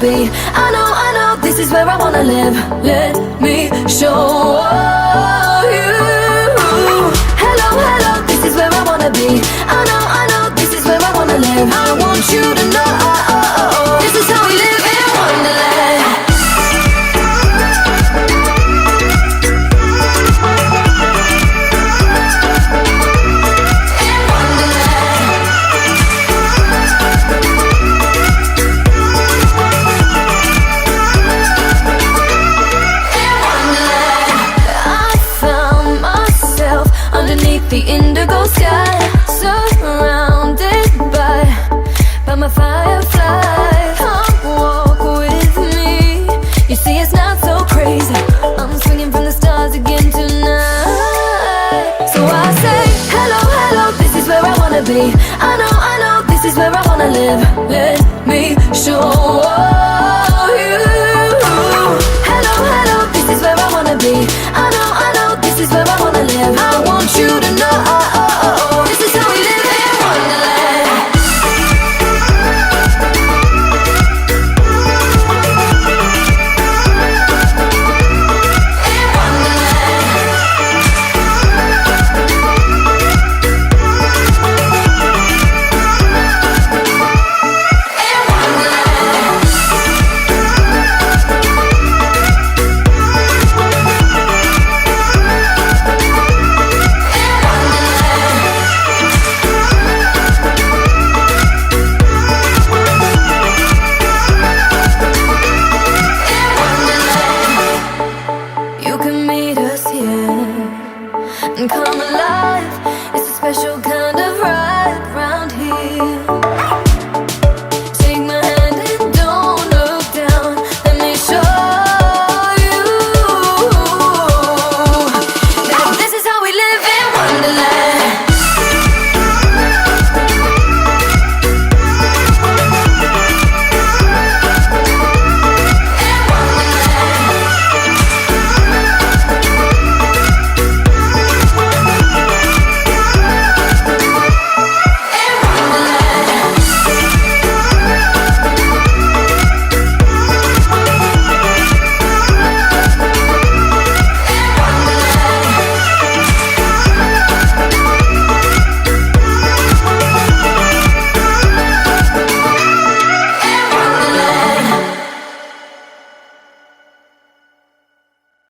be. I know, this is where I wanna live. Let me show you. Hello, hello, this is where I wanna be. I know, this is where I wanna live. I want you to know, this is how we live in Wonderland. The indigo sky, surrounded by my firefly. Come walk with me. You see, it's not so crazy. I'm swinging from the stars again tonight. So I say, hello, hello, this is where I wanna be. I know, this is where I wanna live. Let me show you. Hello, hello, this is where I wanna be. I know, this is where I wanna live. I want you to know, this is how we live in Wonderland. You can meet us here and come alive. It's a special